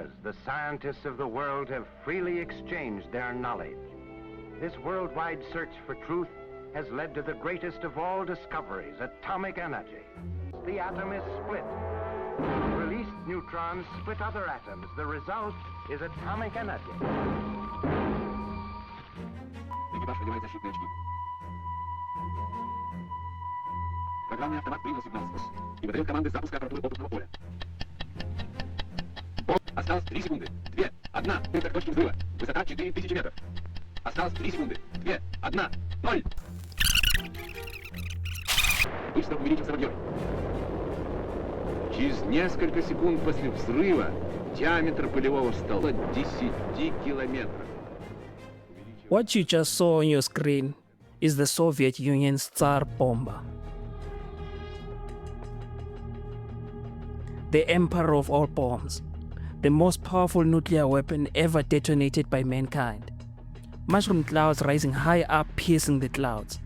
years, the scientists of the world have freely exchanged their knowledge. This worldwide search for truth has led to the greatest of all discoveries, atomic energy. The atom is split. Released neutrons split other atoms. The result is atomic energy. Экипаж выделяет защитные очки. Программный автомат принял сигнал сброс и выдает команды запуска аппаратуры опытного поля. Осталось 3 секунды. 2, 1. Центр точки взрыва. Высота 4000 метров. Осталось 3 секунды. 2, 1, 0. Быстро увеличился объем. Через несколько секунд после взрыва диаметр пылевого столба 10 километров. What you just saw on your screen is the Soviet Union's Tsar bomber. The emperor of all bombs, the most powerful nuclear weapon ever detonated by mankind. Mushroom clouds rising high up, piercing the clouds.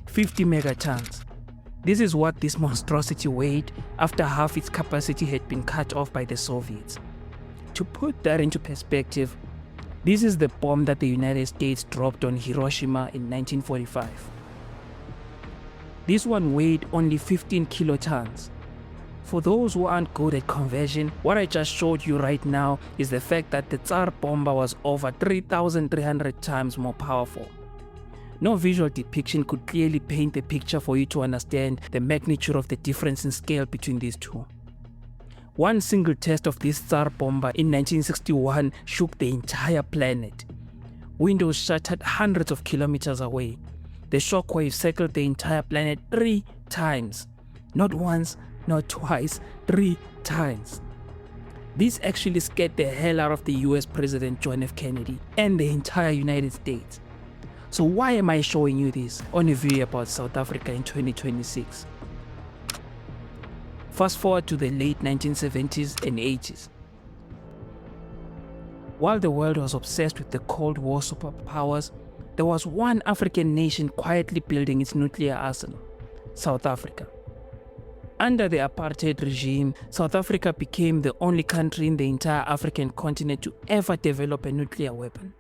"50 megatons. This is what this monstrosity weighed after half its capacity had been cut off by the Soviets. To put that into perspective, this is the bomb that the United States dropped on Hiroshima in 1945. This one weighed only 15 kilotons. For those who aren't good at conversion, what I just showed you right now is the fact that the Tsar bomber was over 3,300 times more powerful. No visual depiction could clearly paint the picture for you to understand the magnitude of the difference in scale between these two. One single test of this Tsar bomber in 1961 shook the entire planet. Windows shattered hundreds of kilometers away. The shockwave circled the entire planet 3 times. Not once, not twice, 3 times. This actually scared the hell out of the US President John F. Kennedy and the entire United States. So why am I showing you this on a video about South Africa in 2026? Fast forward to the late 1970s and 80s. While the world was obsessed with the Cold War superpowers, there was one African nation quietly building its nuclear arsenal: South Africa. Under the apartheid regime, South Africa became the only country in the entire African continent to ever develop a nuclear weapon.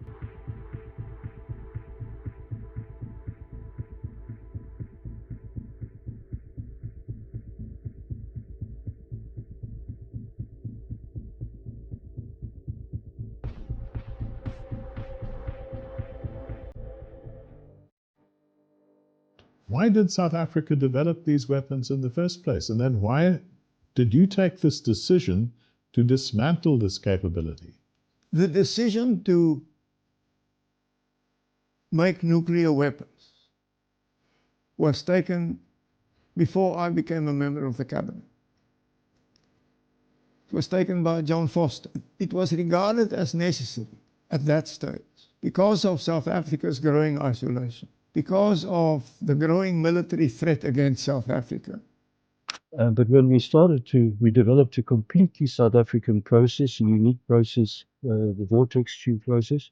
Why did South Africa develop these weapons in the first place? And then why did you take this decision to dismantle this capability? The decision to make nuclear weapons was taken before I became a member of the cabinet. It was taken by John Foster. It was regarded as necessary at that stage because of South Africa's growing isolation, because of the growing military threat against South Africa. But when we developed a completely South African process, a unique process, the vortex tube process.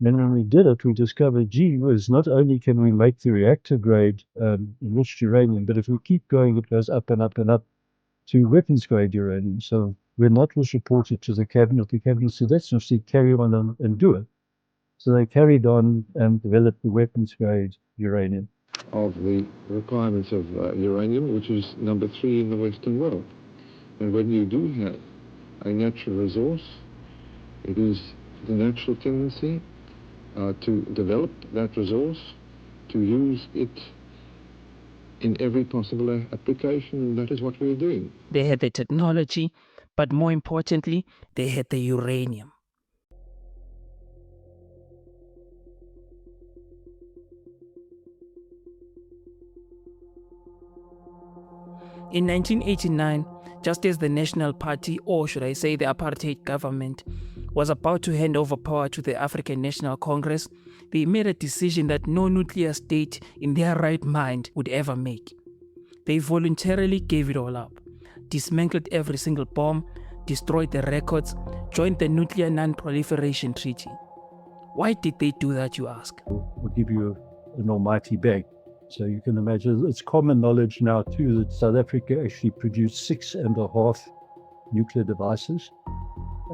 Then when we did it, we discovered, gee whiz, not only can we make the reactor grade enriched uranium, but if we keep going, it goes up and up and up to weapons grade uranium. So when that was reported to the cabinet said, let's actually carry on and do it. So they carried on and developed the weapons grade uranium. Of the requirements of uranium, which is number 3 in the Western world. And when you do have a natural resource, it is the natural tendency to develop that resource, to use it in every possible application, and that is what we're doing. They had the technology, but more importantly, they had the uranium. In 1989, just as the National Party, or should I say the apartheid government, was about to hand over power to the African National Congress, they made a decision that no nuclear state in their right mind would ever make. They voluntarily gave it all up, dismantled every single bomb, destroyed the records, joined the Nuclear Non-Proliferation Treaty. Why did they do that, you ask? We'll give you an almighty bank. So you can imagine, it's common knowledge now too that South Africa actually produced 6.5 nuclear devices.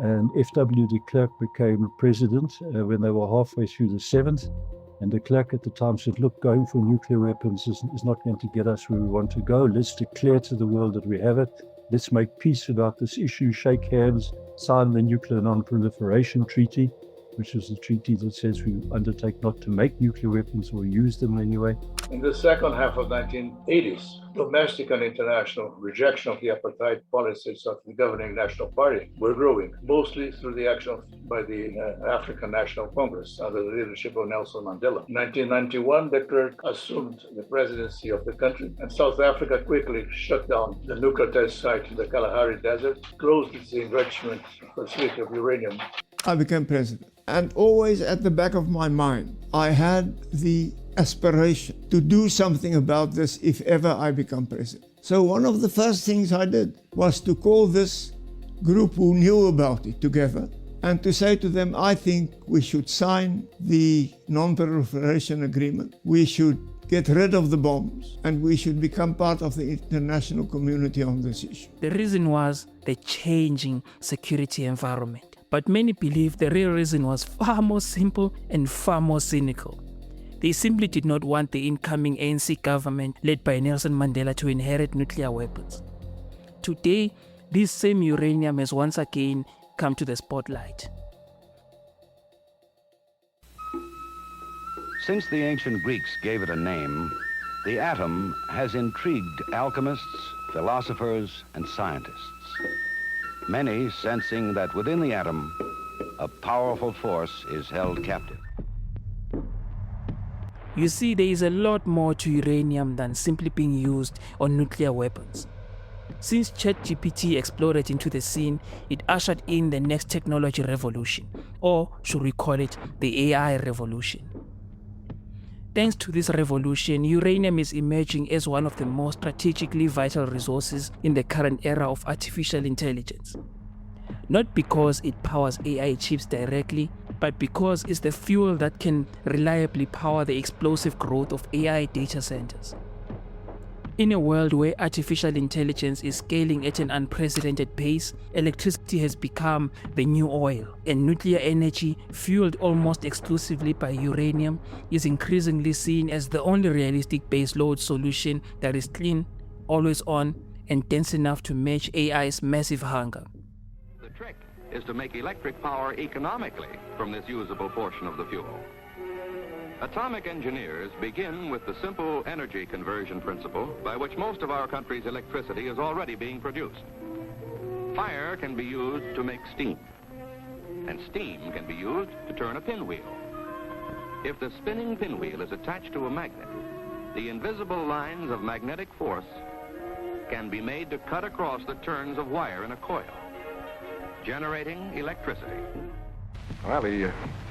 And F.W. de Klerk became president when they were halfway through the 7th. And de Klerk at the time said, look, going for nuclear weapons is not going to get us where we want to go. Let's declare to the world that we have it. Let's make peace about this issue, shake hands, sign the Nuclear Non-Proliferation Treaty, which is the treaty that says we undertake not to make nuclear weapons or use them anyway. In the second half of 1980s, domestic and international rejection of the apartheid policies of the governing National Party were growing, mostly through the action by the African National Congress under the leadership of Nelson Mandela. In 1991, de Klerk assumed the presidency of the country, and South Africa quickly shut down the nuclear test site in the Kalahari Desert, closed its enrichment facility of uranium. I became president. And always at the back of my mind, I had the aspiration to do something about this if ever I become president. So one of the first things I did was to call this group who knew about it together and to say to them, I think we should sign the non-proliferation agreement. We should get rid of the bombs and we should become part of the international community on this issue. The reason was the changing security environment. But many believe the real reason was far more simple and far more cynical. They simply did not want the incoming ANC government led by Nelson Mandela to inherit nuclear weapons. Today, this same uranium has once again come to the spotlight. Since the ancient Greeks gave it a name, the atom has intrigued alchemists, philosophers, and scientists. Many sensing that within the atom, a powerful force is held captive. You see, there is a lot more to uranium than simply being used on nuclear weapons. Since ChatGPT exploded into the scene, it ushered in the next technology revolution, or should we call it the AI revolution. Thanks to this revolution, uranium is emerging as one of the most strategically vital resources in the current era of artificial intelligence. Not because it powers AI chips directly, but because it's the fuel that can reliably power the explosive growth of AI data centers. In a world where artificial intelligence is scaling at an unprecedented pace, electricity has become the new oil, and nuclear energy, fueled almost exclusively by uranium, is increasingly seen as the only realistic baseload solution that is clean, always on, and dense enough to match AI's massive hunger. The trick is to make electric power economically from this usable portion of the fuel. Atomic engineers begin with the simple energy conversion principle by which most of our country's electricity is already being produced. Fire can be used to make steam, and steam can be used to turn a pinwheel. If the spinning pinwheel is attached to a magnet, the invisible lines of magnetic force can be made to cut across the turns of wire in a coil, generating electricity. Well, he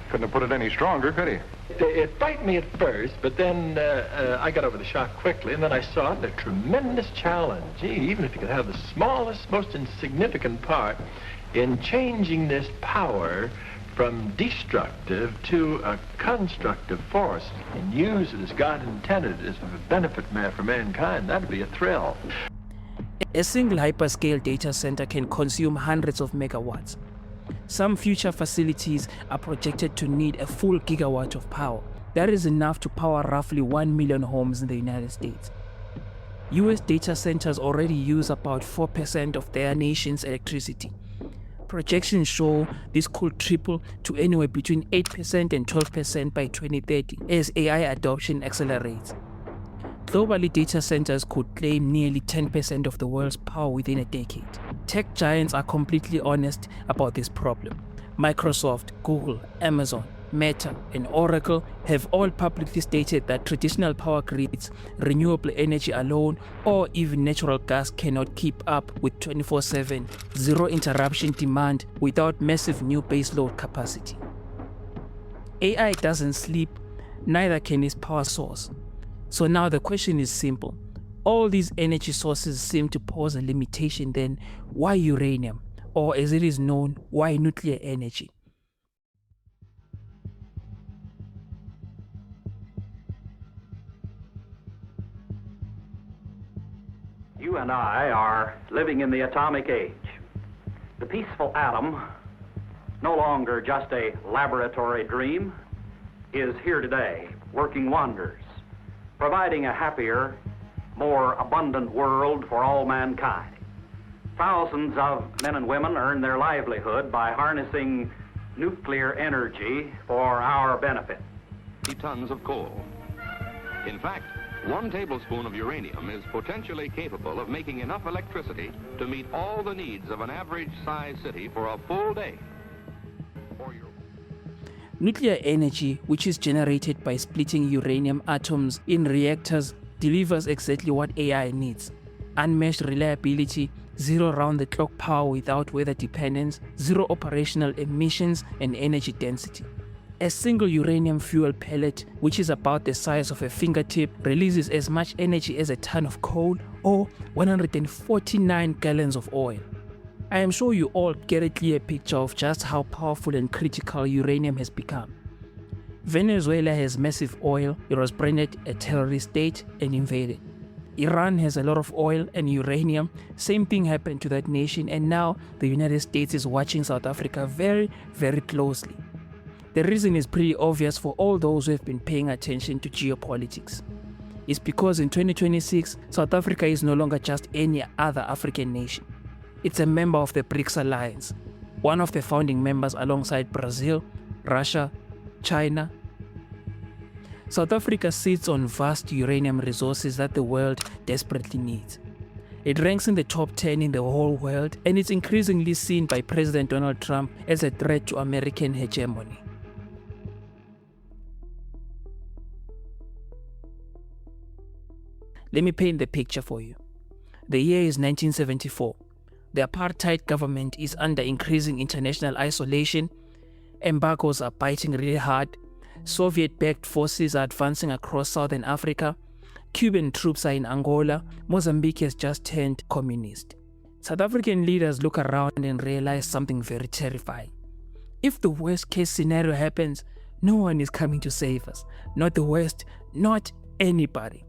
couldn't have put it any stronger, could he? It frightened me at first, but then I got over the shock quickly, and then I saw it a tremendous challenge. Gee, even if you could have the smallest, most insignificant part in changing this power from destructive to a constructive force and use it as God intended as a benefit for mankind, that'd be a thrill. A single hyperscale data center can consume hundreds of megawatts. Some future facilities are projected to need a full gigawatt of power. That is enough to power roughly 1 million homes in the United States. US data centers already use about 4% of their nation's electricity. Projections show this could triple to anywhere between 8% and 12% by 2030 as AI adoption accelerates. Globally, data centers could claim nearly 10% of the world's power within a decade. Tech giants are completely honest about this problem. Microsoft, Google, Amazon, Meta, and Oracle have all publicly stated that traditional power grids, renewable energy alone, or even natural gas cannot keep up with 24/7, zero interruption demand without massive new baseload capacity. AI doesn't sleep, neither can its power source. So now the question is simple. All these energy sources seem to pose a limitation, then why uranium? Or as it is known, why nuclear energy? You and I are living in the atomic age. The peaceful atom, no longer just a laboratory dream, is here today, working wonders, providing a happier, more abundant world for all mankind. Thousands of men and women earn their livelihood by harnessing nuclear energy for our benefit. Tons of coal. In fact, 1 tablespoon of uranium is potentially capable of making enough electricity to meet all the needs of an average-sized city for a full day. Nuclear energy, which is generated by splitting uranium atoms in reactors, delivers exactly what AI needs: unmatched reliability, zero round-the-clock power without weather dependence, zero operational emissions, and energy density. A single uranium fuel pellet, which is about the size of a fingertip, releases as much energy as a ton of coal or 149 gallons of oil. I am sure you all get a clear picture of just how powerful and critical uranium has become. Venezuela has massive oil, it was branded a terrorist state and invaded. Iran has a lot of oil and uranium, same thing happened to that nation, and now the United States is watching South Africa very, very closely. The reason is pretty obvious for all those who have been paying attention to geopolitics. It's because in 2026, South Africa is no longer just any other African nation. It's a member of the BRICS alliance, one of the founding members alongside Brazil, Russia, China. South Africa sits on vast uranium resources that the world desperately needs. It ranks in the top 10 in the whole world, and it's increasingly seen by President Donald Trump as a threat to American hegemony. Let me paint the picture for you. The year is 1974. The apartheid government is under increasing international isolation. Embargoes are biting really hard. Soviet-backed forces are advancing across southern Africa. Cuban troops are in Angola. Mozambique has just turned communist. South African leaders look around and realize something very terrifying. If the worst-case scenario happens, no one is coming to save us. Not the West, not anybody.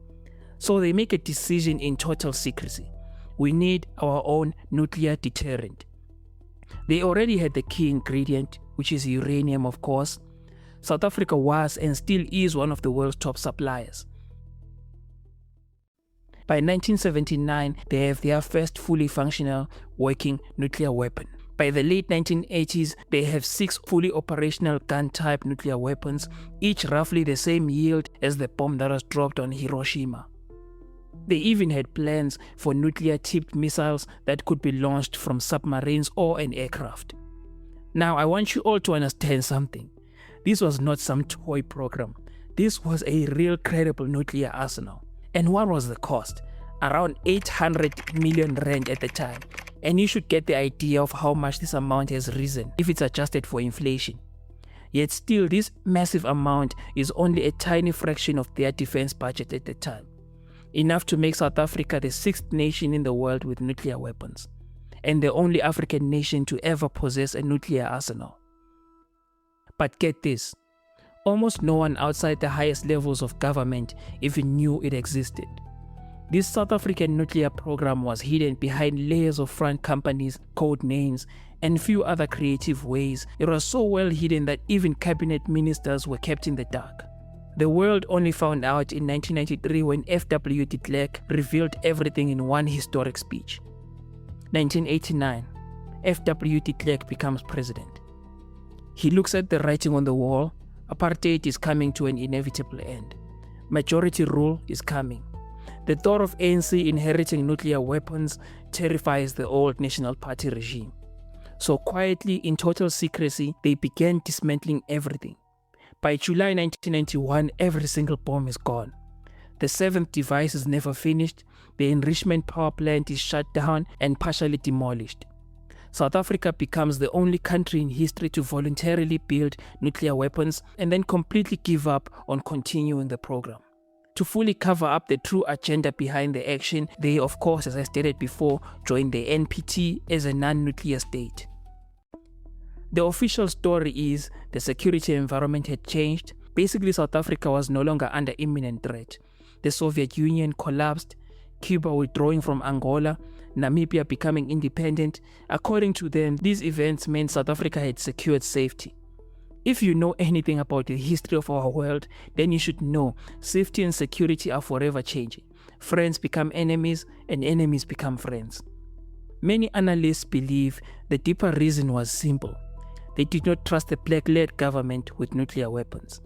So they make a decision in total secrecy. We need our own nuclear deterrent. They already had the key ingredient, which is uranium, of course. South Africa was and still is one of the world's top suppliers. By 1979, they have their first fully functional working nuclear weapon. By the late 1980s, they have 6 fully operational gun-type nuclear weapons, each roughly the same yield as the bomb that was dropped on Hiroshima. They even had plans for nuclear-tipped missiles that could be launched from submarines or an aircraft. Now, I want you all to understand something. This was not some toy program. This was a real credible nuclear arsenal. And what was the cost? Around 800 million rand at the time. And you should get the idea of how much this amount has risen if it's adjusted for inflation. Yet still, this massive amount is only a tiny fraction of their defense budget at the time. Enough to make South Africa the 6th nation in the world with nuclear weapons, and the only African nation to ever possess a nuclear arsenal. But get this, almost no one outside the highest levels of government even knew it existed. This South African nuclear program was hidden behind layers of front companies, code names, and few other creative ways. It was so well hidden that even cabinet ministers were kept in the dark. The world only found out in 1993 when F.W. de Klerk revealed everything in one historic speech. 1989, F.W. de Klerk becomes president. He looks at the writing on the wall. Apartheid is coming to an inevitable end. Majority rule is coming. The thought of ANC inheriting nuclear weapons terrifies the old National Party regime. So quietly, in total secrecy, they began dismantling everything. By July 1991, every single bomb is gone. The 7th device is never finished, the enrichment power plant is shut down and partially demolished. South Africa becomes the only country in history to voluntarily build nuclear weapons and then completely give up on continuing the program. To fully cover up the true agenda behind the action, they, of course, as I stated before, joined the NPT as a non-nuclear state. The official story is the security environment had changed. Basically, South Africa was no longer under imminent threat. The Soviet Union collapsed. Cuba withdrawing from Angola, Namibia becoming independent, according to them, these events meant South Africa had secured safety. If you know anything about the history of our world, then you should know safety and security are forever changing. Friends become enemies and enemies become friends. Many analysts believe the deeper reason was simple. They did not trust the black-led government with nuclear weapons.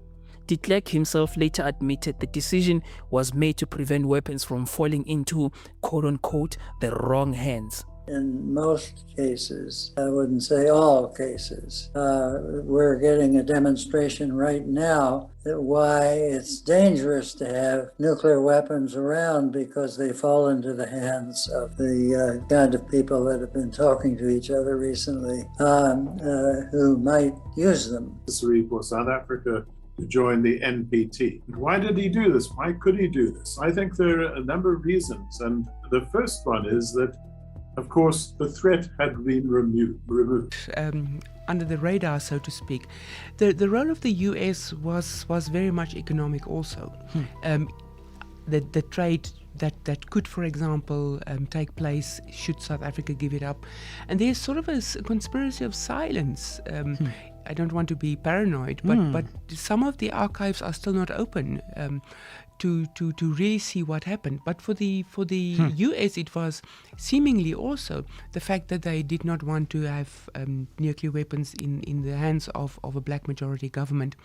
De Klerk himself later admitted the decision was made to prevent weapons from falling into, quote-unquote, the wrong hands. In most cases, I wouldn't say all cases, we're getting a demonstration right now that why it's dangerous to have nuclear weapons around, because they fall into the hands of the kind of people that have been talking to each other recently who might use them. Necessary for South Africa to join the NPT. Why did he do this? Why could he do this? I think there are a number of reasons, and the first one is that, of course, the threat had been removed. Under the radar, so to speak. The role of the US was very much economic also. The trade that could, for example, take place should South Africa give it up. And there's sort of a conspiracy of silence. I don't want to be paranoid, but some of the archives are still not open to really see what happened. But for the US, it was seemingly also the fact that they did not want to have nuclear weapons in the hands of a black majority government.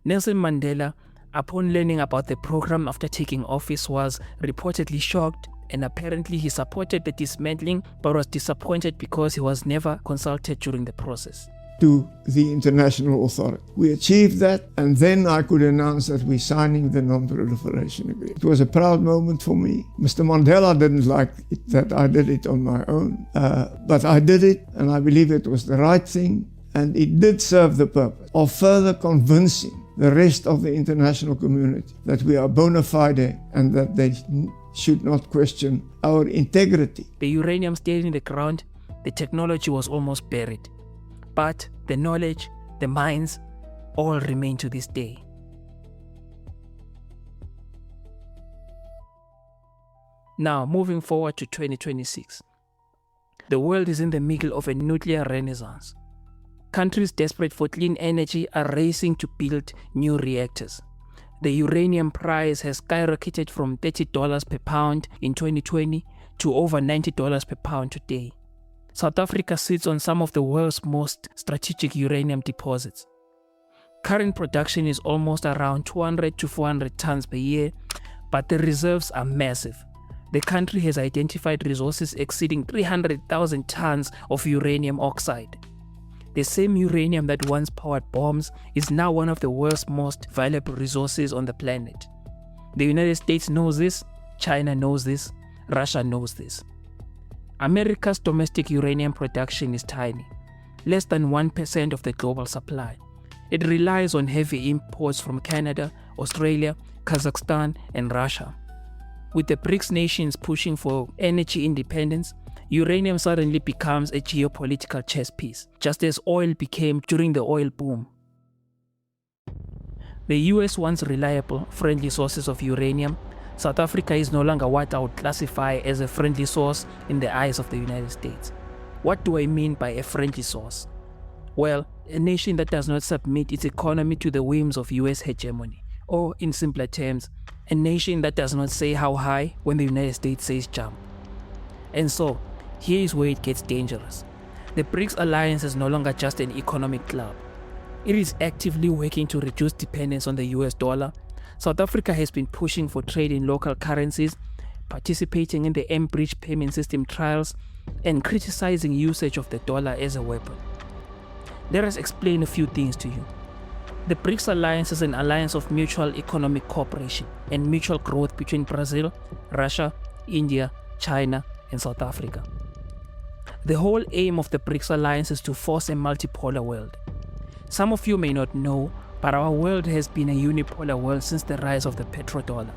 Nelson Mandela, upon learning about the program after taking office, was reportedly shocked, and apparently he supported the dismantling but was disappointed because he was never consulted during the process. To the international authority. We achieved that, and then I could announce that we're signing the non-proliferation agreement. It was a proud moment for me. Mr. Mandela didn't like it, that I did it on my own, but I did it, and I believe it was the right thing, and it did serve the purpose of further convincing the rest of the international community that we are bona fide and that they should not question our integrity. The uranium stayed in the ground, the technology was almost buried. But the knowledge, the mines, all remain to this day. Now, moving forward to 2026. The world is in the middle of a nuclear renaissance. Countries desperate for clean energy are racing to build new reactors. The uranium price has skyrocketed from $30 per pound in 2020 to over $90 per pound today. South Africa sits on some of the world's most strategic uranium deposits. Current production is almost around 200 to 400 tons per year, but the reserves are massive. The country has identified resources exceeding 300,000 tons of uranium oxide. The same uranium that once powered bombs is now one of the world's most valuable resources on the planet. The United States knows this, China knows this, Russia knows this. America's domestic uranium production is tiny, less than 1% of the global supply. It relies on heavy imports from Canada, Australia, Kazakhstan, and Russia. With the BRICS nations pushing for energy independence, uranium suddenly becomes a geopolitical chess piece, just as oil became during the oil boom. The US wants reliable, friendly sources of uranium. South Africa is no longer what I would classify as a friendly source in the eyes of the United States. What do I mean by a friendly source? Well, a nation that does not submit its economy to the whims of US hegemony, or in simpler terms, a nation that does not say how high when the United States says jump. And so, here is where it gets dangerous. The BRICS alliance is no longer just an economic club. It is actively working to reduce dependence on the US dollar. South Africa has been pushing for trade in local currencies, participating in the M-Bridge payment system trials, and criticizing usage of the dollar as a weapon. Let us explain a few things to you. The BRICS alliance is an alliance of mutual economic cooperation and mutual growth between Brazil, Russia, India, China, and South Africa. The whole aim of the BRICS alliance is to force a multipolar world. Some of you may not know, but our world has been a unipolar world since the rise of the petrodollar.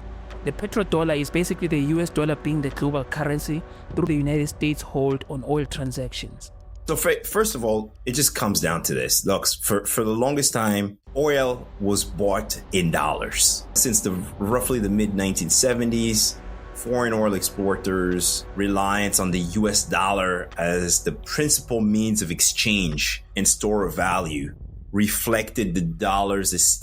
The petrodollar is basically the US dollar being the global currency through the United States' hold on oil transactions. So first of all, it just comes down to this. Look, for the longest time, oil was bought in dollars. Since roughly the mid-1970s, foreign oil exporters' reliance on the US dollar as the principal means of exchange and store of value reflected the dollar's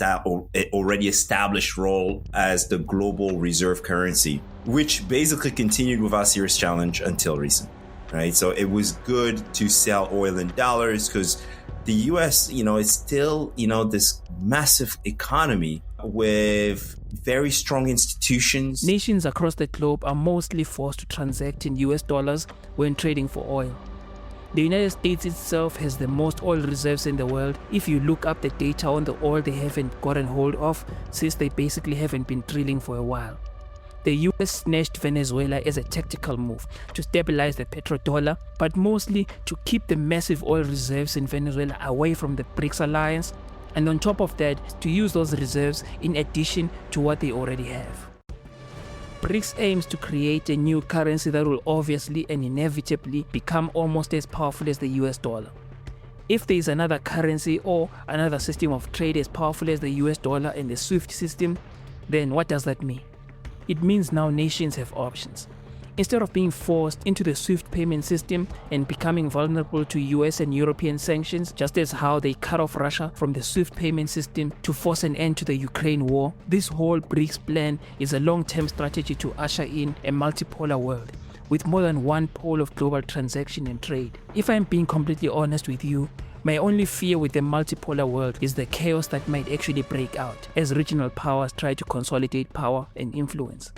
already established role as the global reserve currency, which basically continued without serious challenge until recent, right? So it was good to sell oil in dollars because the US, is still, this massive economy with very strong institutions. Nations across the globe are mostly forced to transact in US dollars when trading for oil. The United States itself has the most oil reserves in the world if you look up the data on the oil they haven't gotten hold of, since they basically haven't been drilling for a while. The US snatched Venezuela as a tactical move to stabilize the petrodollar, but mostly to keep the massive oil reserves in Venezuela away from the BRICS alliance, and on top of that, to use those reserves in addition to what they already have. BRICS aims to create a new currency that will obviously and inevitably become almost as powerful as the US dollar. If there is another currency or another system of trade as powerful as the US dollar and the SWIFT system, then what does that mean? It means now nations have options. Instead of being forced into the SWIFT payment system and becoming vulnerable to US and European sanctions, just as how they cut off Russia from the SWIFT payment system to force an end to the Ukraine war, this whole BRICS plan is a long-term strategy to usher in a multipolar world with more than one pole of global transaction and trade. If I'm being completely honest with you, my only fear with the multipolar world is the chaos that might actually break out as regional powers try to consolidate power and influence.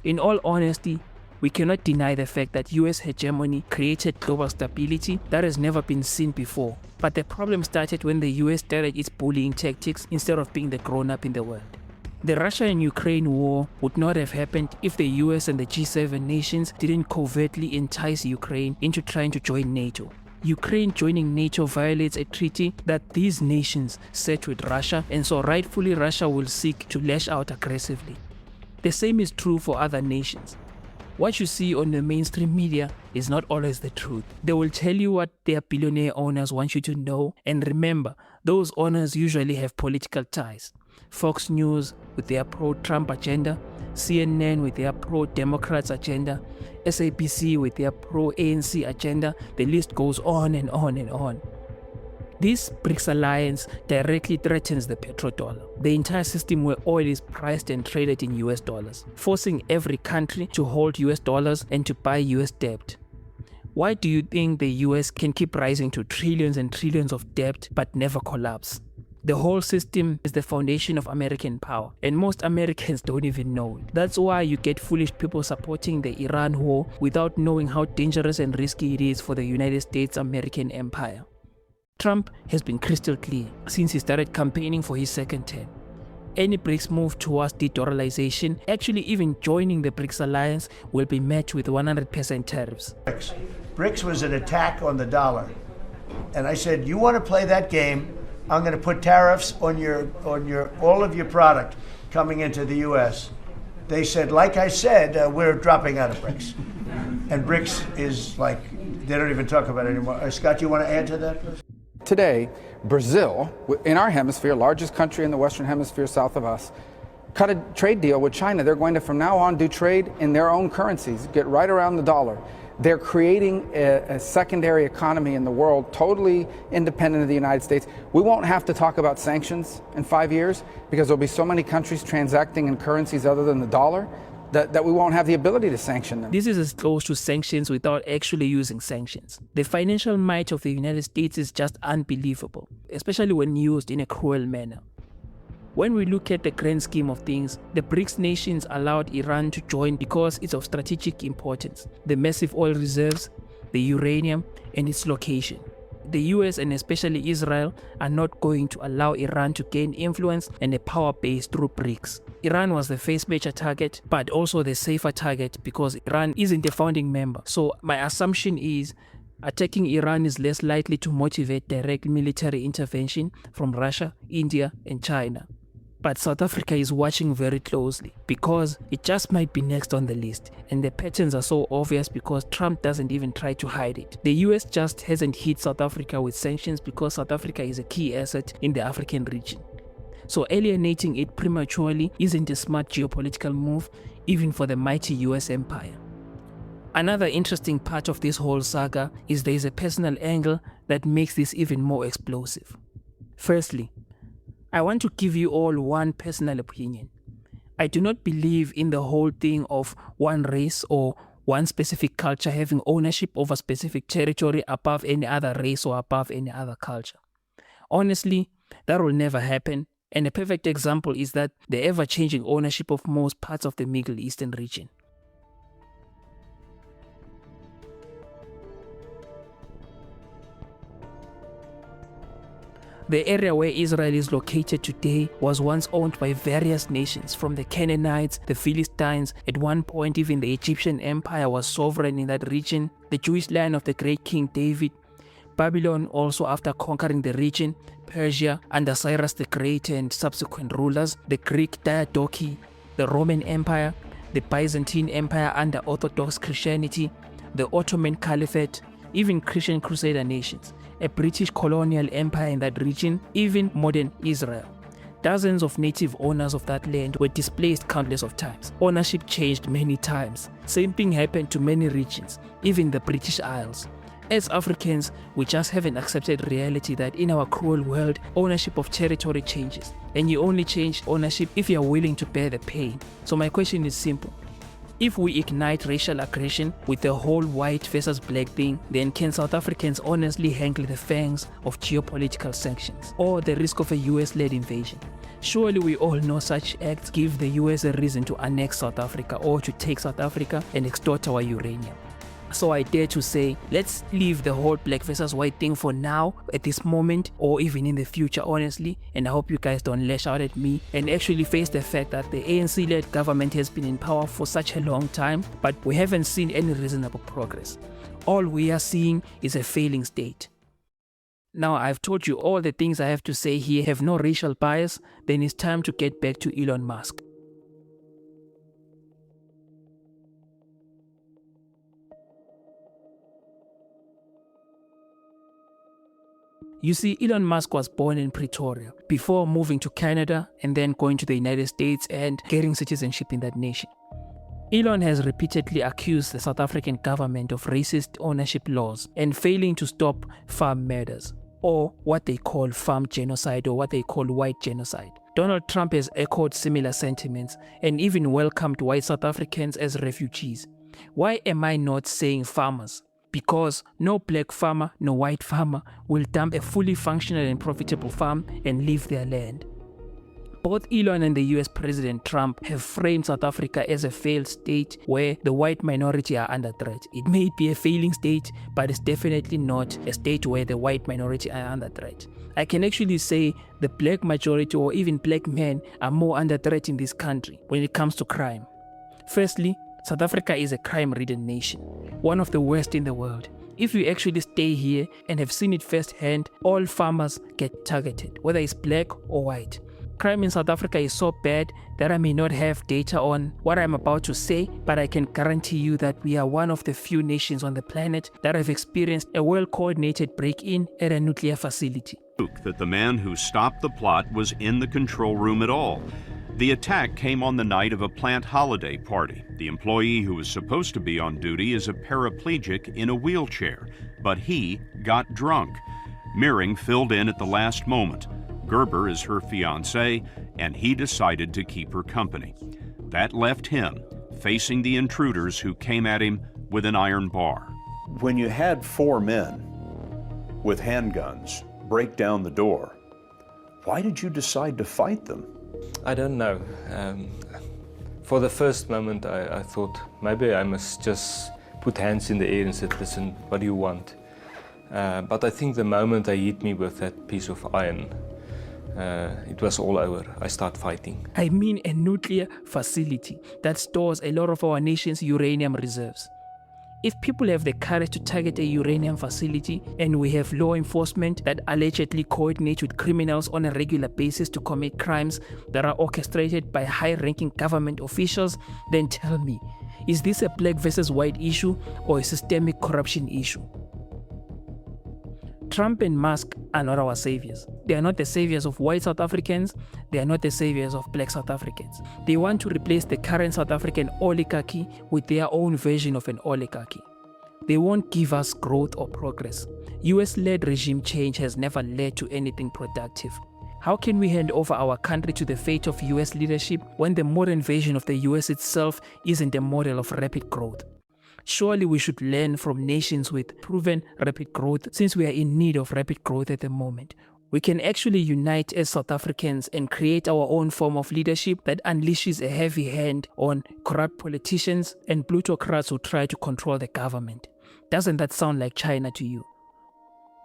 In all honesty, we cannot deny the fact that US hegemony created global stability that has never been seen before. But the problem started when the US started its bullying tactics instead of being the grown-up in the world. The Russia and Ukraine war would not have happened if the US and the G7 nations didn't covertly entice Ukraine into trying to join NATO. Ukraine joining NATO violates a treaty that these nations set with Russia, and so rightfully Russia will seek to lash out aggressively. The same is true for other nations. What you see on the mainstream media is not always the truth. They will tell you what their billionaire owners want you to know, and remember, those owners usually have political ties. Fox News with their pro-Trump agenda, CNN with their pro-Democrats agenda, SABC with their pro-ANC agenda, the list goes on and on and on. This BRICS alliance directly threatens the petrodollar, the entire system where oil is priced and traded in US dollars, forcing every country to hold US dollars and to buy US debt. Why do you think the US can keep rising to trillions and trillions of debt but never collapse? The whole system is the foundation of American power, and most Americans don't even know it. That's why you get foolish people supporting the Iran war without knowing how dangerous and risky it is for the United States American empire. Trump has been crystal clear since he started campaigning for his second term. Any BRICS move towards de-dollarization, actually even joining the BRICS alliance, will be met with 100% tariffs. BRICS was an attack on the dollar. And I said, you want to play that game, I'm going to put tariffs on all of your product coming into the US. They said, like I said, we're dropping out of BRICS. And BRICS is like, they don't even talk about it anymore. Scott, you want to add to that? Today, Brazil, in our hemisphere, largest country in the Western Hemisphere south of us, cut a trade deal with China. They're going to, from now on, do trade in their own currencies, get right around the dollar. They're creating a secondary economy in the world, totally independent of the United States. We won't have to talk about sanctions in 5 years because there'll be so many countries transacting in currencies other than the dollar that we won't have the ability to sanction them. This is as close to sanctions without actually using sanctions. The financial might of the United States is just unbelievable, especially when used in a cruel manner. When we look at the grand scheme of things, the BRICS nations allowed Iran to join because it's of strategic importance: the massive oil reserves, the uranium, and its location. The US and especially Israel are not going to allow Iran to gain influence and a power base through BRICS. Iran was the first major target, but also the safer target because Iran isn't a founding member. So my assumption is attacking Iran is less likely to motivate direct military intervention from Russia, India, and China. But South Africa is watching very closely because it just might be next on the list, and the patterns are so obvious because Trump doesn't even try to hide it. The US just hasn't hit South Africa with sanctions because South Africa is a key asset in the African region. so alienating it prematurely isn't a smart geopolitical move, even for the mighty US empire. Another interesting part of this whole saga is there is a personal angle that makes this even more explosive. Firstly, I want to give you all one personal opinion. I do not believe in the whole thing of one race or one specific culture having ownership over specific territory above any other race or above any other culture. Honestly, that will never happen, and a perfect example is that the ever-changing ownership of most parts of the Middle Eastern region. The area where Israel is located today was once owned by various nations, from the Canaanites, the Philistines. At one point, even the Egyptian Empire was sovereign in that region, the Jewish line of the great King David, Babylon also after conquering the region, Persia under Cyrus the Great and subsequent rulers, the Greek Diadochi, the Roman Empire, the Byzantine Empire under Orthodox Christianity, the Ottoman Caliphate, even Christian Crusader nations, a British colonial empire in that region, even modern Israel. Dozens of native owners of that land were displaced countless of times. Ownership changed many times. Same thing happened to many regions, even the British Isles. As Africans, we just haven't accepted reality that in our cruel world, ownership of territory changes. And you only change ownership if you are willing to bear the pain. So my question is simple. If we ignite racial aggression with the whole white versus black thing, then can South Africans honestly handle the fangs of geopolitical sanctions or the risk of a US-led invasion? Surely we all know such acts give the US a reason to annex South Africa or to take South Africa and extort our uranium. So I dare to say, let's leave the whole black versus white thing for now, at this moment, or even in the future, honestly. And I hope you guys don't lash out at me and actually face the fact that the ANC-led government has been in power for such a long time, but we haven't seen any reasonable progress. All we are seeing is a failing state. Now I've told you all the things I have to say here have no racial bias, then it's time to get back to Elon Musk. You see, Elon Musk was born in Pretoria before moving to Canada and then going to the United States and getting citizenship in that nation. Elon has repeatedly accused the South African government of racist ownership laws and failing to stop farm murders, or what they call farm genocide or what they call white genocide. Donald Trump has echoed similar sentiments and even welcomed white South Africans as refugees. Why am I not saying farmers? Because no black farmer, no white farmer will dump a fully functional and profitable farm and leave their land. Both Elon and the US President Trump have framed South Africa as a failed state where the white minority are under threat. It may be a failing state, but it's definitely not a state where the white minority are under threat. I can actually say the black majority or even black men are more under threat in this country when it comes to crime. Firstly, South Africa is a crime-ridden nation, one of the worst in the world. If you actually stay here and have seen it firsthand, all farmers get targeted, whether it's black or white. Crime in South Africa is so bad that I may not have data on what I'm about to say, but I can guarantee you that we are one of the few nations on the planet that have experienced a well-coordinated break-in at a nuclear facility. That the man who stopped the plot was in the control room at all. The attack came on the night of a plant holiday party. The employee who was supposed to be on duty is a paraplegic in a wheelchair, but he got drunk. Meering filled in at the last moment. Gerber is her fiancé, and he decided to keep her company. That left him facing the intruders who came at him with an iron bar. When you had 4 men with handguns break down the door, why did you decide to fight them? I don't know. For the first moment, I thought maybe I must just put hands in the air and say, listen, what do you want? But I think the moment they hit me with that piece of iron, it was all over. I start fighting. I mean a nuclear facility that stores a lot of our nation's uranium reserves. If people have the courage to target a uranium facility and we have law enforcement that allegedly coordinate with criminals on a regular basis to commit crimes that are orchestrated by high-ranking government officials, then tell me, is this a black versus white issue or a systemic corruption issue? Trump and Musk are not our saviors. They are not the saviors of white South Africans. They are not the saviors of black South Africans. They want to replace the current South African oligarchy with their own version of an oligarchy. They won't give us growth or progress. US-led regime change has never led to anything productive. How can we hand over our country to the fate of US leadership when the modern version of the US itself isn't a model of rapid growth? Surely we should learn from nations with proven rapid growth, since we are in need of rapid growth at the moment. We can actually unite as South Africans and create our own form of leadership that unleashes a heavy hand on corrupt politicians and plutocrats who try to control the government. Doesn't that sound like China to you?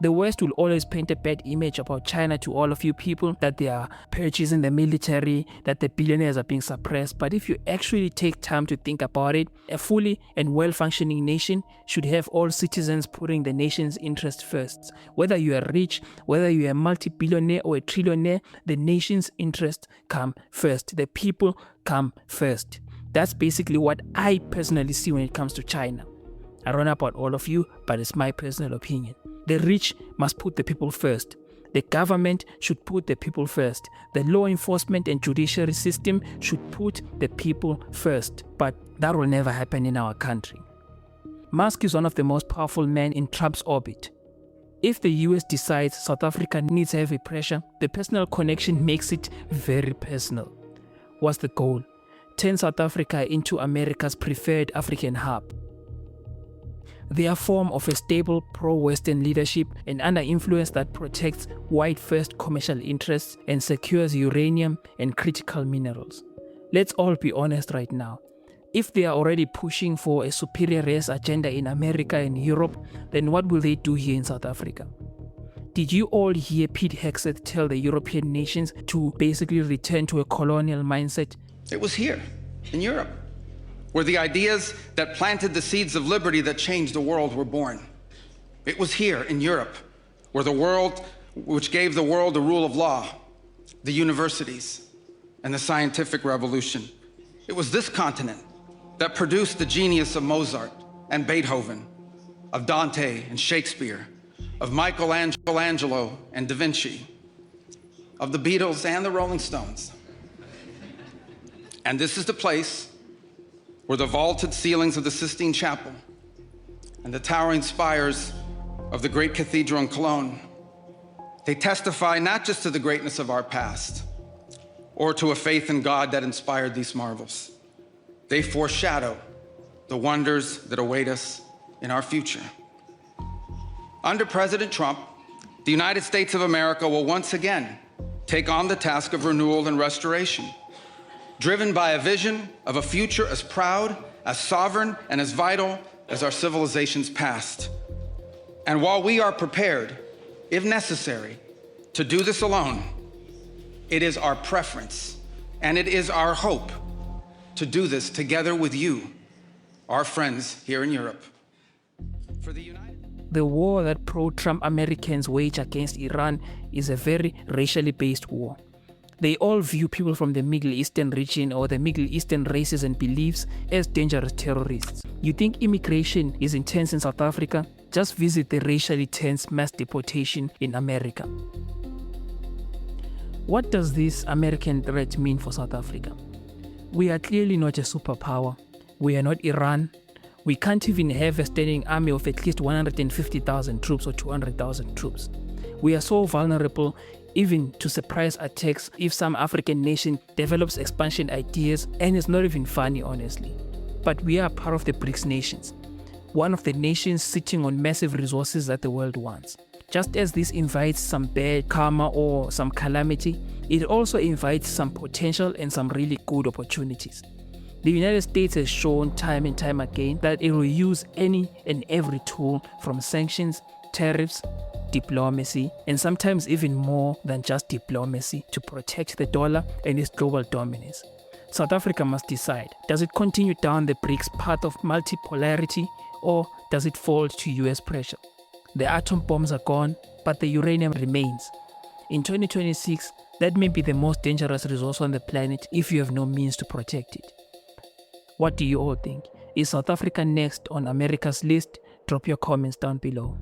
The West will always paint a bad image about China to all of you people, that they are purchasing the military, that the billionaires are being suppressed. But if you actually take time to think about it, a fully and well-functioning nation should have all citizens putting the nation's interest first. Whether you are rich, whether you are a multi-billionaire or a trillionaire, the nation's interest come first. The people come first. That's basically what I personally see when it comes to China. I don't know about all of you, but it's my personal opinion. The rich must put the people first. The government should put the people first. The law enforcement and judiciary system should put the people first. But that will never happen in our country. Musk is one of the most powerful men in Trump's orbit. If the US decides South Africa needs heavy pressure, the personal connection makes it very personal. What's the goal? Turn South Africa into America's preferred African hub. Their form of a stable pro-Western leadership and under influence that protects white-first commercial interests and secures uranium and critical minerals. Let's all be honest right now. If they are already pushing for a superior race agenda in America and Europe, then what will they do here in South Africa? Did you all hear Pete Hegseth tell the European nations to basically return to a colonial mindset? It was here, in Europe, where the ideas that planted the seeds of liberty that changed the world were born. It was here in Europe, where which gave the world the rule of law, the universities, and the scientific revolution. It was this continent that produced the genius of Mozart and Beethoven, of Dante and Shakespeare, of Michelangelo and Da Vinci, of the Beatles and the Rolling Stones. And this is the place where the vaulted ceilings of the Sistine Chapel and the towering spires of the great cathedral in Cologne, they testify not just to the greatness of our past or to a faith in God that inspired these marvels. They foreshadow the wonders that await us in our future. Under President Trump, the United States of America will once again take on the task of renewal and restoration, driven by a vision of a future as proud, as sovereign, and as vital as our civilization's past. And while we are prepared, if necessary, to do this alone, it is our preference and it is our hope to do this together with you, our friends here in Europe. The war that pro-Trump Americans wage against Iran is a very racially based war. They all view people from the Middle Eastern region or the Middle Eastern races and beliefs as dangerous terrorists. You think immigration is intense in South Africa? Just visit the racially tense mass deportation in America. What does this American threat mean for South Africa? We are clearly not a superpower. We are not Iran. We can't even have a standing army of at least 150,000 troops or 200,000 troops. We are so vulnerable even to surprise attacks if some African nation develops expansion ideas, and it's not even funny, honestly. But we are part of the BRICS nations, one of the nations sitting on massive resources that the world wants. Just as this invites some bad karma or some calamity, it also invites some potential and some really good opportunities. The United States has shown time and time again that it will use any and every tool, from sanctions, tariffs, diplomacy, and sometimes even more than just diplomacy, to protect the dollar and its global dominance. South Africa must decide, does it continue down the BRICS path of multipolarity, or does it fall to US pressure? The atom bombs are gone, but the uranium remains. In 2026, that may be the most dangerous resource on the planet if you have no means to protect it. What do you all think? Is South Africa next on America's list? Drop your comments down below.